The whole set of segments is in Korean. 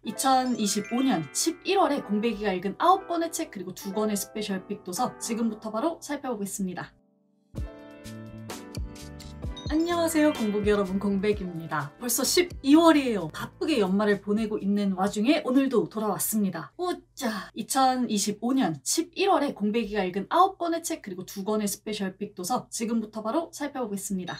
2025년 11월에 공백이가 읽은 9권의 책 그리고 2권의 스페셜픽 도서 지금부터 바로 살펴보겠습니다. 안녕하세요 공복이 여러분, 공백입니다. 벌써 12월이에요. 바쁘게 연말을 보내고 있는 와중에 오늘도 돌아왔습니다. 우짜! 2025년 11월에 공백이가 읽은 9권의 책 그리고 2권의 스페셜픽 도서 지금부터 바로 살펴보겠습니다.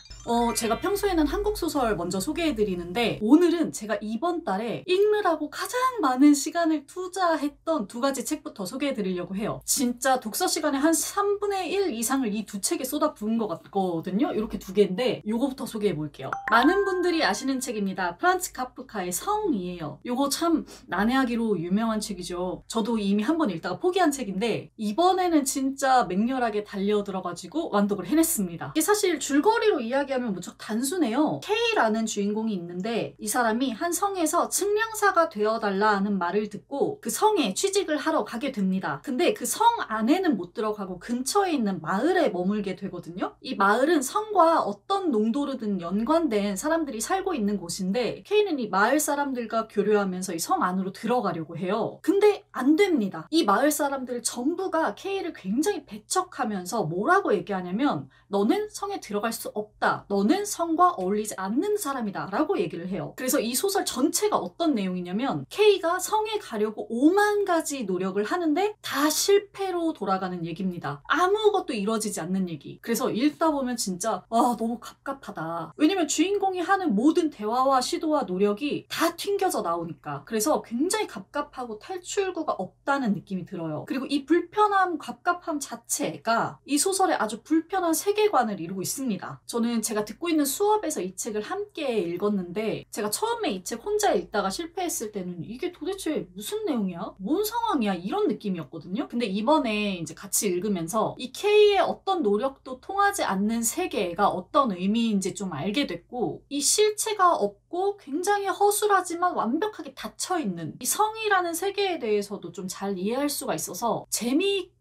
제가 평소에는 한국 소설 먼저 소개해드리는데 오늘은 제가 이번 달에 읽느라고 가장 많은 시간을 투자했던 2가지 책부터 소개해드리려고 해요. 진짜 독서 시간의 한 3분의 1 이상을 이 2책에 쏟아부은 것 같거든요. 이렇게 2개인데 요거부터 소개해볼게요. 많은 분들이 아시는 책입니다. 프란츠 카프카의 성이에요. 요거 참 난해하기로 유명한 책이죠. 저도 이미 한 번 읽다가 포기한 책인데 이번에는 진짜 맹렬하게 달려들어가지고 완독을 해냈습니다. 이게 사실 줄거리로 이야기하면 무척 단순해요. K라는 주인공이 있는데 이 사람이 한 성에서 측량사가 되어달라 하는 말을 듣고 그 성에 취직을 하러 가게 됩니다. 근데 그 성 안에는 못 들어가고 근처에 있는 마을에 머물게 되거든요. 이 마을은 성과 어떤 농도로든 연관된 사람들이 살고 있는 곳인데 K는 이 마을 사람들과 교류하면서 이 성 안으로 들어가려고 해요. 근데 안 됩니다. 이 마을 사람들 전부가 K를 굉장히 배척하면서 뭐라고 얘기하냐면 너는 성에 들어갈 수 없다. 너는 성과 어울리지 않는 사람이다 라고 얘기를 해요. 그래서 이 소설 전체가 어떤 내용이냐면 K가 성에 가려고 5만 가지 노력을 하는데 다 실패로 돌아가는 얘기입니다. 아무것도 이루어지지 않는 얘기. 그래서 읽다 보면 진짜 너무 갑갑하다. 왜냐면 주인공이 하는 모든 대화와 시도와 노력이 다 튕겨져 나오니까. 그래서 굉장히 갑갑하고 탈출구가 없다는 느낌이 들어요. 그리고 이 불편함, 갑갑함 자체가 이 소설의 아주 불편한 세계관을 이루고 있습니다. 저는 제가 듣고 있는 수업에서 이 책을 함께 읽었는데 제가 처음에 이 책 혼자 읽다가 실패했을 때는 이게 도대체 무슨 내용이야? 뭔 상황이야? 이런 느낌이었거든요. 근데 이번에 이제 같이 읽으면서 이 K의 어떤 노력도 통하지 않는 세계가 어떤 의미인지 좀 알게 됐고 이 실체가 없고 굉장히 허술하지만 완벽하게 닫혀있는 이 성이라는 세계에 대해서도 좀 잘 이해할 수가 있어서 재미있게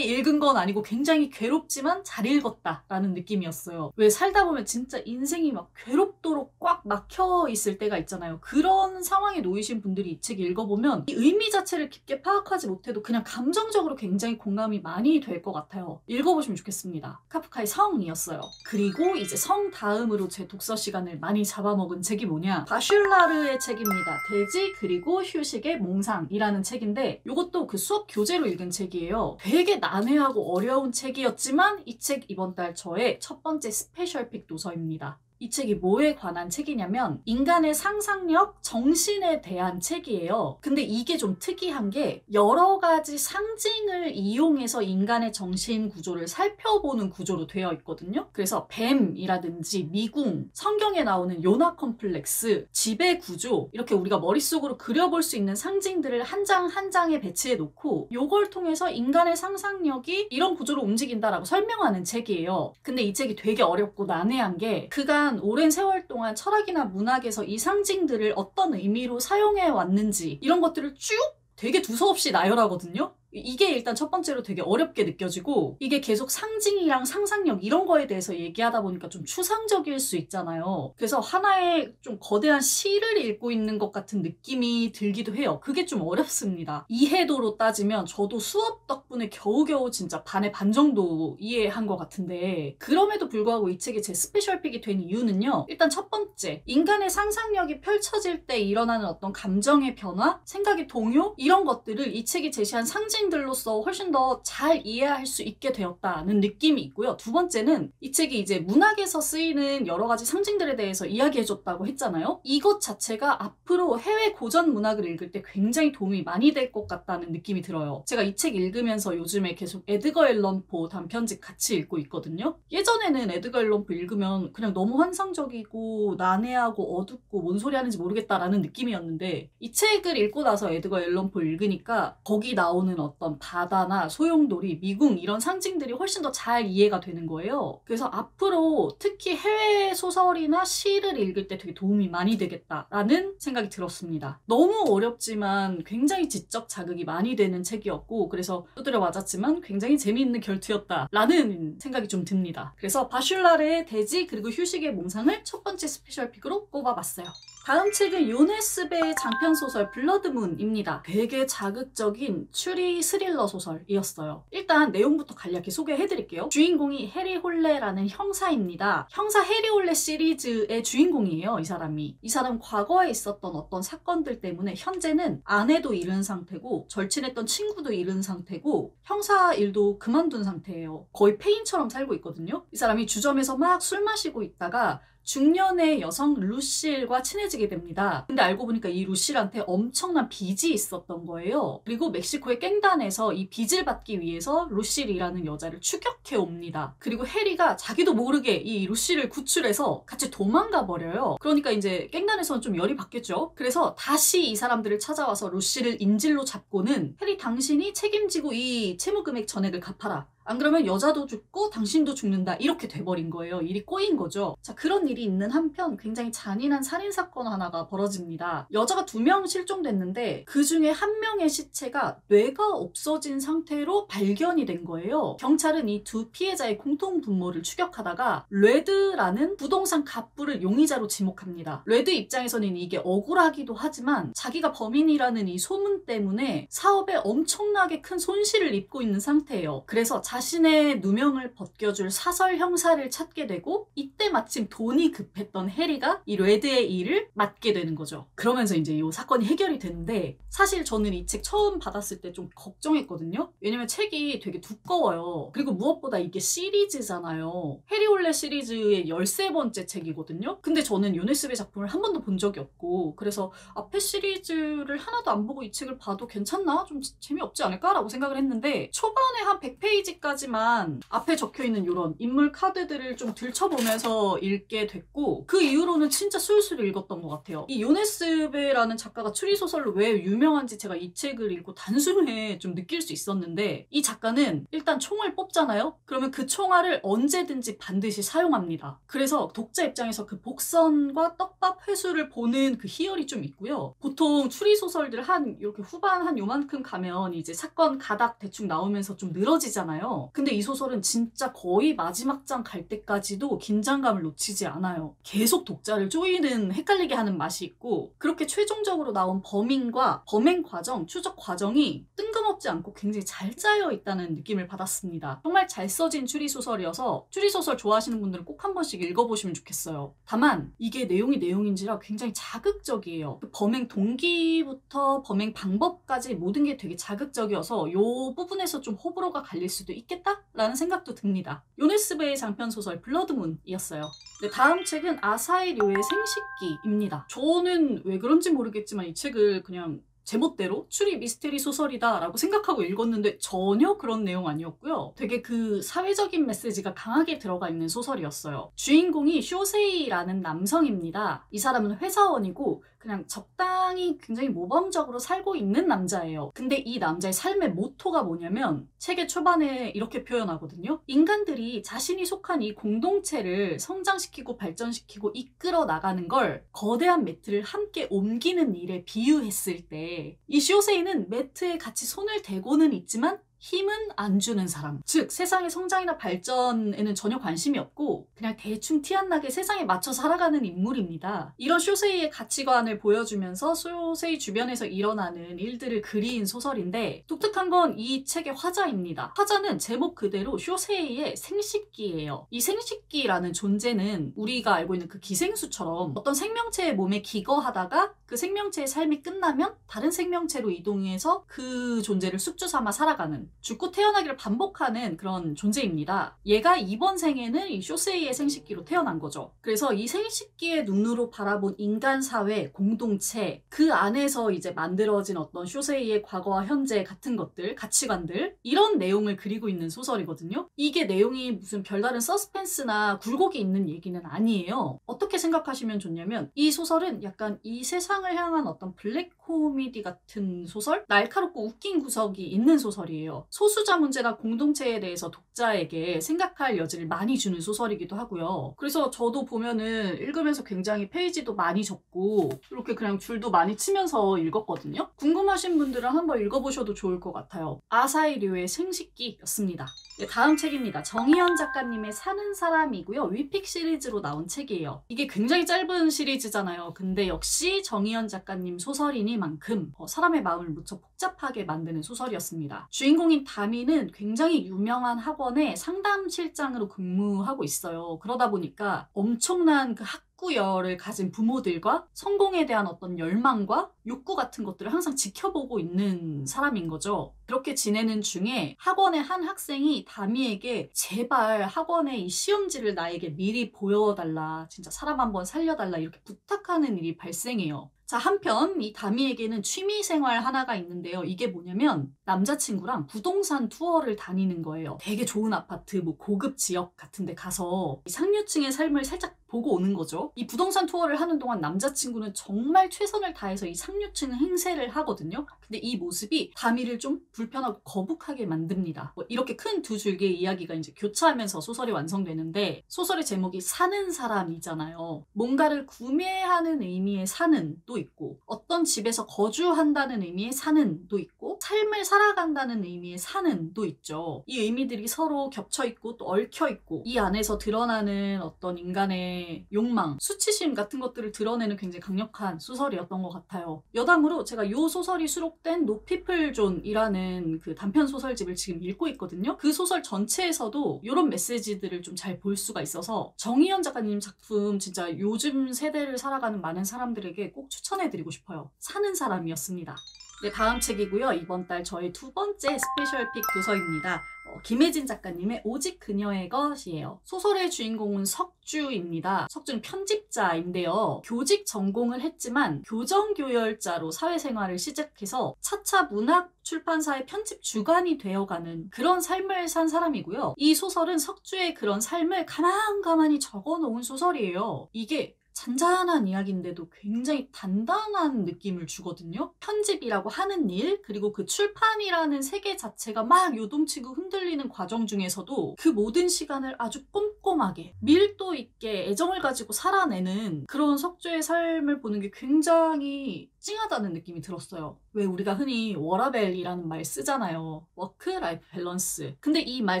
읽은 건 아니고 굉장히 괴롭지만 잘 읽었다라는 느낌이었어요. 왜 살다 보면 진짜 인생이 막 괴롭도록 꽉 막혀 있을 때가 있잖아요. 그런 상황에 놓이신 분들이 이 책 읽어보면 이 의미 자체를 깊게 파악하지 못해도 그냥 감정적으로 굉장히 공감이 많이 될 것 같아요. 읽어보시면 좋겠습니다. 카프카의 성이었어요. 그리고 이제 성 다음으로 제 독서 시간을 많이 잡아먹은 책이 뭐냐, 바슐라르의 책입니다. 돼지 그리고 휴식의 몽상이라는 책인데 이것도 그 수업 교재로 읽은 책이에요. 되게 난해하고 어려운 책이었지만 이 책 이번 달 저의 첫 번째 스페셜픽 도서입니다. 이 책이 뭐에 관한 책이냐면 인간의 상상력, 정신에 대한 책이에요. 근데 이게 좀 특이한 게 여러 가지 상징을 이용해서 인간의 정신 구조를 살펴보는 구조로 되어 있거든요. 그래서 뱀이라든지 미궁, 성경에 나오는 요나 컴플렉스, 지배 구조, 이렇게 우리가 머릿속으로 그려볼 수 있는 상징들을 한 장 한 장에 배치해 놓고 요걸 통해서 인간의 상상력이 이런 구조로 움직인다라고 설명하는 책이에요. 근데 이 책이 되게 어렵고 난해한 게 그간 오랜 세월 동안 철학이나 문학에서 이 상징들을 어떤 의미로 사용해 왔는지 이런 것들을 쭉 되게 두서없이 나열하거든요. 이게 일단 첫 번째로 되게 어렵게 느껴지고 이게 계속 상징이랑 상상력 이런 거에 대해서 얘기하다 보니까 좀 추상적일 수 있잖아요. 그래서 하나의 좀 거대한 시를 읽고 있는 것 같은 느낌이 들기도 해요. 그게 좀 어렵습니다. 이해도로 따지면 저도 수업 덕분에 겨우겨우 진짜 반의 반 정도 이해한 것 같은데 그럼에도 불구하고 이 책이 제 스페셜픽이 된 이유는요. 일단 첫 번째, 인간의 상상력이 펼쳐질 때 일어나는 어떤 감정의 변화, 생각의 동요 이런 것들을 이 책이 제시한 상징들로서 훨씬 더 잘 이해할 수 있게 되었다는 느낌이 있고요. 두 번째는 이 책이 이제 문학에서 쓰이는 여러 가지 상징들에 대해서 이야기해줬다고 했잖아요. 이것 자체가 앞으로 해외 고전 문학을 읽을 때 굉장히 도움이 많이 될 것 같다는 느낌이 들어요. 제가 이 책 읽으면서 요즘에 계속 에드거 앨런 포 단편집 같이 읽고 있거든요. 예전에는 에드거 앨런 포 읽으면 그냥 너무 환상적이고 난해하고 어둡고 뭔 소리 하는지 모르겠다라는 느낌이었는데 이 책을 읽고 나서 에드거 앨런 포 읽으니까 거기 나오는 어떤 바다나 소용돌이, 미궁 이런 상징들이 훨씬 더 잘 이해가 되는 거예요. 그래서 앞으로 특히 해외 소설이나 시를 읽을 때 되게 도움이 많이 되겠다라는 생각이 들었습니다. 너무 어렵지만 굉장히 지적 자극이 많이 되는 책이었고 그래서 두드려 맞았지만 굉장히 재미있는 결투였다라는 생각이 좀 듭니다. 그래서 바슐라르의 돼지 그리고 휴식의 몽상을 첫 번째 스페셜픽으로 꼽아봤어요. 다음 책은 요네스베의 장편소설 블러드문입니다. 되게 자극적인 추리 스릴러 소설이었어요. 일단 내용부터 간략히 소개해드릴게요. 주인공이 해리 홀레라는 형사입니다. 형사 해리 홀레 시리즈의 주인공이에요. 이 사람이. 이 사람 과거에 있었던 어떤 사건들 때문에 현재는 아내도 잃은 상태고 절친했던 친구도 잃은 상태고 형사 일도 그만둔 상태예요. 거의 폐인처럼 살고 있거든요. 이 사람이 주점에서 막 술 마시고 있다가 중년의 여성 루실과 친해지게 됩니다. 근데 알고 보니까 이 루실한테 엄청난 빚이 있었던 거예요. 그리고 멕시코의 깽단에서 이 빚을 받기 위해서 루실이라는 여자를 추격해 옵니다. 그리고 해리가 자기도 모르게 이 루실을 구출해서 같이 도망가 버려요. 그러니까 이제 깽단에서는 좀 열이 받겠죠. 그래서 다시 이 사람들을 찾아와서 루실을 인질로 잡고는 해리 당신이 책임지고 이 채무 금액 전액을 갚아라. 안 그러면 여자도 죽고 당신도 죽는다. 이렇게 돼버린 거예요. 일이 꼬인 거죠. 자, 그런 일이 있는 한편 굉장히 잔인한 살인사건 하나가 벌어집니다. 여자가 2명 실종됐는데 그 중에 1명의 시체가 뇌가 없어진 상태로 발견이 된 거예요. 경찰은 이 2 피해자의 공통 분모를 추격하다가 레드라는 부동산 갑부를 용의자로 지목합니다. 레드 입장에서는 이게 억울하기도 하지만 자기가 범인이라는 이 소문 때문에 사업에 엄청나게 큰 손실을 입고 있는 상태예요. 그래서 자신의 누명을 벗겨줄 사설 형사를 찾게 되고 이때 마침 돈이 급했던 해리가 이 레드의 일을 맡게 되는 거죠. 그러면서 이제 이 사건이 해결이 되는데 사실 저는 이 책 처음 받았을 때 좀 걱정했거든요. 왜냐면 책이 되게 두꺼워요. 그리고 무엇보다 이게 시리즈잖아요. 해리 홀레 시리즈의 13번째 책이거든요. 근데 저는 요네스베 작품을 한 번도 본 적이 없고 그래서 앞에 시리즈를 하나도 안 보고 이 책을 봐도 괜찮나? 좀 재미없지 않을까? 라고 생각을 했는데 초반에 한 100페이지까지만 앞에 적혀있는 이런 인물 카드들을 좀 들춰보면서 읽게 됐고 그 이후로는 진짜 술술 읽었던 것 같아요. 이 요네스베라는 작가가 추리소설로 왜 유명한지 제가 이 책을 읽고 단숨에 좀 느낄 수 있었는데 이 작가는 일단 총을 뽑잖아요? 그러면 그 총알을 언제든지 반드시 사용합니다. 그래서 독자 입장에서 그 복선과 떡밥 회수를 보는 그 희열이 좀 있고요. 보통 추리소설들 한 이렇게 후반 한 요만큼 가면 이제 사건 가닥 대충 나오면서 좀 늘어지잖아요. 근데 이 소설은 진짜 거의 마지막 장 갈 때까지도 긴장감을 놓치지 않아요. 계속 독자를 조이는 헷갈리게 하는 맛이 있고 그렇게 최종적으로 나온 범인과 범행 과정, 추적 과정이 뜬금없지 않고 굉장히 잘 짜여 있다는 느낌을 받았습니다. 정말 잘 써진 추리소설이어서 추리소설 좋아하시는 분들은 꼭 한 번씩 읽어보시면 좋겠어요. 다만 이게 내용이 내용인지라 굉장히 자극적이에요. 그 범행 동기부터 범행 방법까지 모든 게 되게 자극적이어서 이 부분에서 좀 호불호가 갈릴 수도 있겠다라는 생각도 듭니다. 요네스베의 장편소설 블러드문이었어요. 네, 다음 책은 아사히 료의 생식기입니다. 저는 왜 그런지 모르겠지만 이 책을 그냥 제멋대로 추리 미스테리 소설이다 라고 생각하고 읽었는데 전혀 그런 내용 아니었고요. 되게 그 사회적인 메시지가 강하게 들어가 있는 소설이었어요. 주인공이 쇼세이라는 남성입니다. 이 사람은 회사원이고 그냥 적당히 굉장히 모범적으로 살고 있는 남자예요. 근데 이 남자의 삶의 모토가 뭐냐면 책의 초반에 이렇게 표현하거든요. 인간들이 자신이 속한 이 공동체를 성장시키고 발전시키고 이끌어 나가는 걸 거대한 매트를 함께 옮기는 일에 비유했을 때 이 쇼세이는 매트에 같이 손을 대고는 있지만 힘은 안 주는 사람. 즉 세상의 성장이나 발전에는 전혀 관심이 없고 그냥 대충 티 안 나게 세상에 맞춰 살아가는 인물입니다. 이런 쇼세이의 가치관을 보여주면서 쇼세이 주변에서 일어나는 일들을 그린 소설인데 독특한 건 이 책의 화자입니다. 화자는 제목 그대로 쇼세이의 생식기예요. 이 생식기라는 존재는 우리가 알고 있는 그 기생수처럼 어떤 생명체의 몸에 기거하다가 그 생명체의 삶이 끝나면 다른 생명체로 이동해서 그 존재를 숙주 삼아 살아가는 죽고 태어나기를 반복하는 그런 존재입니다. 얘가 이번 생에는 이 쇼세이의 생식기로 태어난 거죠. 그래서 이 생식기의 눈으로 바라본 인간 사회, 공동체 그 안에서 이제 만들어진 어떤 쇼세이의 과거와 현재 같은 것들, 가치관들 이런 내용을 그리고 있는 소설이거든요. 이게 내용이 무슨 별다른 서스펜스나 굴곡이 있는 얘기는 아니에요. 어떻게 생각하시면 좋냐면 이 소설은 약간 이 세상을 향한 어떤 블랙 코미디 같은 소설? 날카롭고 웃긴 구석이 있는 소설이에요. 소수자 문제나 공동체에 대해서 독자에게 생각할 여지를 많이 주는 소설이기도 하고요. 그래서 저도 보면은 읽으면서 굉장히 페이지도 많이 적고 이렇게 그냥 줄도 많이 치면서 읽었거든요. 궁금하신 분들은 한번 읽어보셔도 좋을 것 같아요. 아사히 료의 생식기였습니다. 네, 다음 책입니다. 정희연 작가님의 사는 사람이고요. 위픽 시리즈로 나온 책이에요. 이게 굉장히 짧은 시리즈잖아요. 근데 역시 정희연 작가님 소설이니만큼 사람의 마음을 무척 복잡하게 만드는 소설이었습니다. 주인공인 다미는 굉장히 유명한 학원의 상담실장으로 근무하고 있어요. 그러다 보니까 엄청난 그 학구열을 가진 부모들과 성공에 대한 어떤 열망과 욕구 같은 것들을 항상 지켜보고 있는 사람인 거죠. 그렇게 지내는 중에 학원의 한 학생이 다미에게 제발 학원의 이 시험지를 나에게 미리 보여달라, 진짜 사람 한번 살려달라 이렇게 부탁하는 일이 발생해요. 자, 한편 이 다미에게는 취미생활 하나가 있는데요. 이게 뭐냐면 남자친구랑 부동산 투어를 다니는 거예요. 되게 좋은 아파트, 뭐 고급 지역 같은 데 가서 상류층의 삶을 살짝 보고 오는 거죠. 이 부동산 투어를 하는 동안 남자친구는 정말 최선을 다해서 이 상류층 행세를 하거든요. 근데 이 모습이 다미를 좀 불편하고 거북하게 만듭니다. 이렇게 큰 두 줄기의 이야기가 이제 교차하면서 소설이 완성되는데, 소설의 제목이 사는 사람이잖아요. 뭔가를 구매하는 의미의 사는도 있고, 어떤 집에서 거주한다는 의미의 사는도 있고, 삶을 살아간다는 의미의 사는도 있죠. 이 의미들이 서로 겹쳐있고 또 얽혀있고, 이 안에서 드러나는 어떤 인간의 욕망, 수치심 같은 것들을 드러내는 굉장히 강력한 소설이었던 것 같아요. 여담으로 제가 이 소설이 수록된 노피플존이라는 그 단편 소설집을 지금 읽고 있거든요. 그 소설 전체에서도 이런 메시지들을 좀 잘 볼 수가 있어서 정희연 작가님 작품 진짜 요즘 세대를 살아가는 많은 사람들에게 꼭 추천해드리고 싶어요. 사는 사람이었습니다. 네, 다음 책이고요. 이번 달 저의 두 번째 스페셜 픽 도서입니다. 김혜진 작가님의 오직 그녀의 것이에요. 소설의 주인공은 석주입니다. 석주는 편집자인데요. 교직 전공을 했지만 교정교열자로 사회생활을 시작해서 차차 문학 출판사의 편집 주간이 되어가는 그런 삶을 산 사람이고요. 이 소설은 석주의 그런 삶을 가만가만히 적어놓은 소설이에요. 이게 잔잔한 이야기인데도 굉장히 단단한 느낌을 주거든요. 편집이라고 하는 일, 그리고 그 출판이라는 세계 자체가 막 요동치고 흔들리는 과정 중에서도 그 모든 시간을 아주 꼼꼼하게 밀도 있게 애정을 가지고 살아내는 그런 석주의 삶을 보는 게 굉장히 찡하다는 느낌이 들었어요. 왜 우리가 흔히 워라밸이라는 말 쓰잖아요. 워크 라이프 밸런스. 근데 이 말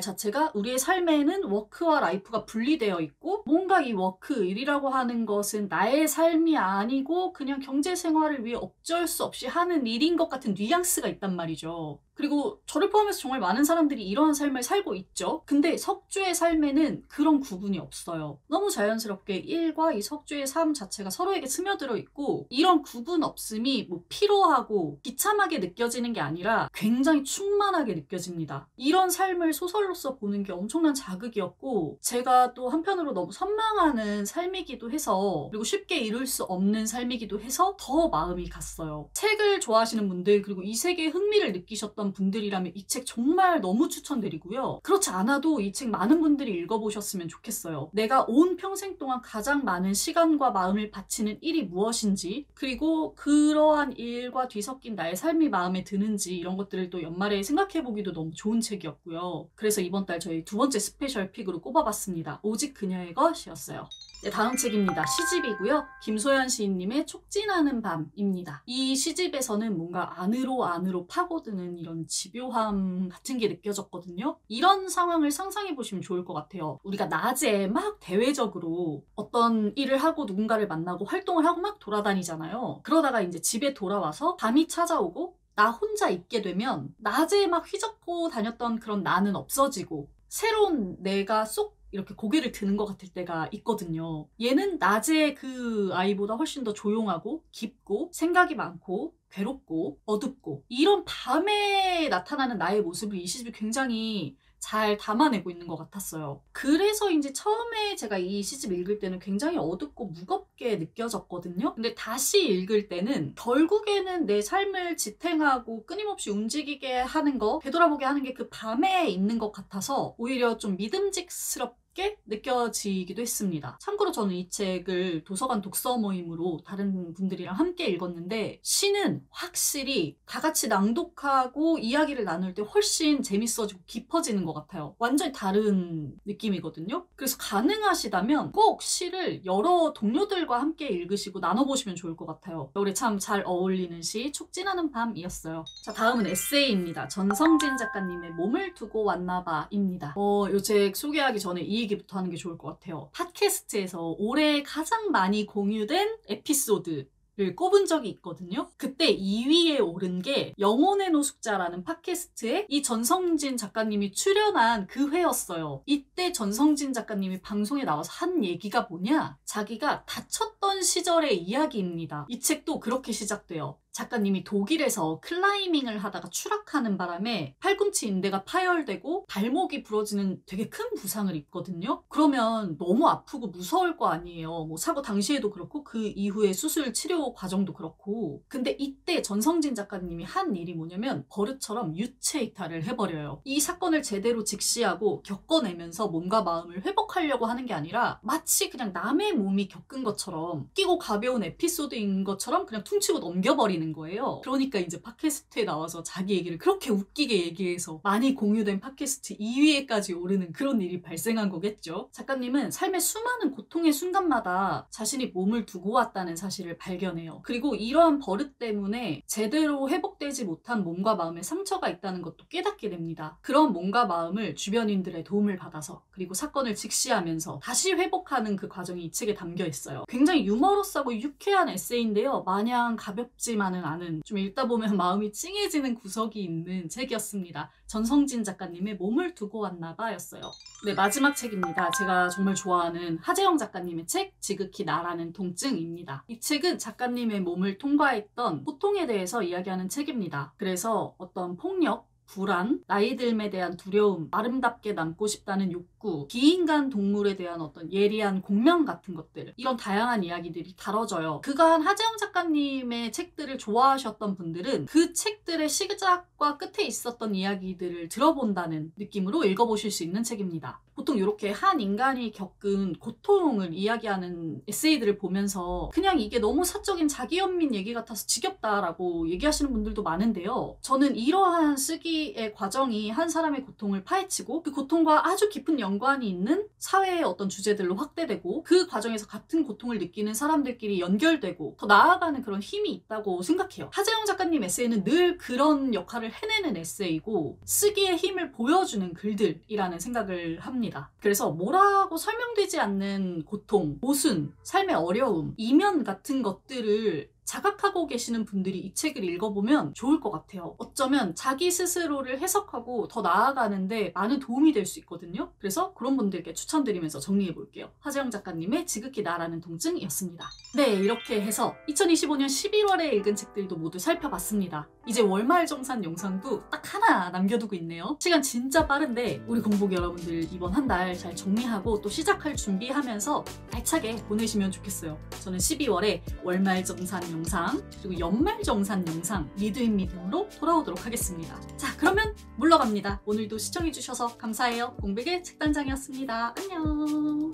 자체가 우리의 삶에는 워크와 라이프가 분리되어 있고, 뭔가 이 워크, 일이라고 하는 것은 나의 삶이 아니고 그냥 경제 생활을 위해 어쩔 수 없이 하는 일인 것 같은 뉘앙스가 있단 말이죠. 그리고 저를 포함해서 정말 많은 사람들이 이런 삶을 살고 있죠. 근데 석주의 삶에는 그런 구분이 없어요. 너무 자연스럽게 일과 이 석주의 삶 자체가 서로에게 스며들어 있고, 이런 구분 없음이 뭐 피로하고 비참하게 느껴지는 게 아니라 굉장히 충만하게 느껴집니다. 이런 삶을 소설로서 보는 게 엄청난 자극이었고, 제가 또 한편으로 너무 선망하는 삶이기도 해서, 그리고 쉽게 이룰 수 없는 삶이기도 해서 더 마음이 갔어요. 책을 좋아하시는 분들, 그리고 이 세계에 흥미를 느끼셨던 분들이라면 이 책 정말 너무 추천드리고요. 그렇지 않아도 이 책 많은 분들이 읽어보셨으면 좋겠어요. 내가 온 평생 동안 가장 많은 시간과 마음을 바치는 일이 무엇인지, 그리고 그러한 일과 뒤섞인 나의 삶이 마음에 드는지, 이런 것들을 또 연말에 생각해보기도 너무 좋은 책이었고요. 그래서 이번 달 저희 두 번째 스페셜 픽으로 꼽아봤습니다. 오직 그녀의 것이었어요. 네, 다음 책입니다. 시집이고요. 김소연 시인님의 촉진하는 밤입니다. 이 시집에서는 뭔가 안으로 파고드는 이런 집요함 같은 게 느껴졌거든요. 이런 상황을 상상해 보시면 좋을 것 같아요. 우리가 낮에 막 대외적으로 어떤 일을 하고 누군가를 만나고 활동을 하고 막 돌아다니잖아요. 그러다가 이제 집에 돌아와서 밤이 찾아오고 나 혼자 있게 되면 낮에 막 휘젓고 다녔던 그런 나는 없어지고 새로운 내가 쏙 이렇게 고개를 드는 것 같을 때가 있거든요. 얘는 낮에 그 아이보다 훨씬 더 조용하고 깊고 생각이 많고 괴롭고 어둡고, 이런 밤에 나타나는 나의 모습을 이 시집이 굉장히 잘 담아내고 있는 것 같았어요. 그래서인지 처음에 제가 이 시집 읽을 때는 굉장히 어둡고 무겁게 느껴졌거든요. 근데 다시 읽을 때는 결국에는 내 삶을 지탱하고 끊임없이 움직이게 하는 거, 되돌아보게 하는 게 그 밤에 있는 것 같아서 오히려 좀 믿음직스럽게 새롭게 느껴지기도 했습니다. 참고로 저는 이 책을 도서관 독서 모임으로 다른 분들이랑 함께 읽었는데 시는 확실히 다 같이 낭독하고 이야기를 나눌 때 훨씬 재밌어지고 깊어지는 것 같아요. 완전히 다른 느낌이거든요. 그래서 가능하시다면 꼭 시를 여러 동료들과 함께 읽으시고 나눠보시면 좋을 것 같아요. 겨울에 참 잘 어울리는 시 촉진하는 밤이었어요. 자, 다음은 에세이입니다. 전성진 작가님의 몸을 두고 왔나봐 입니다. 이 책 소개하기 전에 이 얘기부터 하는 게 좋을 것 같아요. 팟캐스트에서 올해 가장 많이 공유된 에피소드 를 꼽은 적이 있거든요. 그때 2위에 오른 게 영혼의 노숙자라는 팟캐스트에 이 전성진 작가님이 출연한 그 회였어요. 이때 전성진 작가님이 방송에 나와서 한 얘기가 뭐냐? 자기가 다쳤던 시절의 이야기입니다. 이 책도 그렇게 시작돼요. 작가님이 독일에서 클라이밍을 하다가 추락하는 바람에 팔꿈치 인대가 파열되고 발목이 부러지는 되게 큰 부상을 입거든요. 그러면 너무 아프고 무서울 거 아니에요. 뭐 사고 당시에도 그렇고 그 이후에 수술 치료 과정도 그렇고. 근데 이때 전성진 작가님이 한 일이 뭐냐면 버릇처럼 유체 이탈을 해버려요. 이 사건을 제대로 직시하고 겪어내면서 몸과 마음을 회복하려고 하는 게 아니라 마치 그냥 남의 몸이 겪은 것처럼 웃기고 가벼운 에피소드인 것처럼 그냥 퉁치고 넘겨버리는 거예요. 그러니까 이제 팟캐스트에 나와서 자기 얘기를 그렇게 웃기게 얘기해서 많이 공유된 팟캐스트 2위에까지 오르는 그런 일이 발생한 거겠죠. 작가님은 삶의 수많은 고통의 순간마다 자신이 몸을 두고 왔다는 사실을 발견해요. 그리고 이러한 버릇 때문에 제대로 회복되지 못한 몸과 마음에 상처가 있다는 것도 깨닫게 됩니다. 그런 몸과 마음을 주변인들의 도움을 받아서 그리고 사건을 직시하면서 다시 회복하는 그 과정이 이 책에 담겨 있어요. 굉장히 유머러스하고 유쾌한 에세이인데요. 마냥 가볍지만은 않은, 좀 읽다 보면 마음이 찡해지는 구석이 있는 책이었습니다. 전성진 작가님의 몸을 두고 왔나봐 였어요. 네, 마지막 책입니다. 제가 정말 좋아하는 하재영 작가님의 책 지극히 나라는 통증입니다. 이 책은 작가님의 몸을 통과했던 고통에 대해서 이야기하는 책입니다. 그래서 어떤 폭력, 불안, 나이 듦에 대한 두려움, 아름답게 남고 싶다는 욕구, 비인간 동물에 대한 어떤 예리한 공명 같은 것들, 이런 다양한 이야기들이 다뤄져요. 그간 하재영 작가님의 책들을 좋아하셨던 분들은 그 책들의 시작과 끝에 있었던 이야기들을 들어본다는 느낌으로 읽어보실 수 있는 책입니다. 보통 이렇게 한 인간이 겪은 고통을 이야기하는 에세이들을 보면서 그냥 이게 너무 사적인 자기 연민 얘기 같아서 지겹다라고 얘기하시는 분들도 많은데요. 저는 이러한 쓰기의 과정이 한 사람의 고통을 파헤치고 그 고통과 아주 깊은 연관이 있는 사회의 어떤 주제들로 확대되고 그 과정에서 같은 고통을 느끼는 사람들끼리 연결되고 더 나아가는 그런 힘이 있다고 생각해요. 하재영 작가님 에세이는 늘 그런 역할을 해내는 에세이고 쓰기의 힘을 보여주는 글들이라는 생각을 합니다. 그래서 뭐라고 설명되지 않는 고통, 모순, 삶의 어려움, 이면 같은 것들을 자각하고 계시는 분들이 이 책을 읽어보면 좋을 것 같아요. 어쩌면 자기 스스로를 해석하고 더 나아가는데 많은 도움이 될 수 있거든요. 그래서 그런 분들께 추천드리면서 정리해볼게요. 하재영 작가님의 지극히 나라는 통증이었습니다. 네, 이렇게 해서 2025년 11월에 읽은 책들도 모두 살펴봤습니다. 이제 월말정산 영상도 딱 하나 남겨두고 있네요. 시간 진짜 빠른데 우리 공복 여러분들 이번 한 달 잘 정리하고 또 시작할 준비하면서 알차게 보내시면 좋겠어요. 저는 12월에 월말정산 영상 그리고 연말정산 영상 리드인미드로 돌아오도록 하겠습니다. 자, 그러면 물러갑니다. 오늘도 시청해주셔서 감사해요. 공백의 책단장이었습니다. 안녕.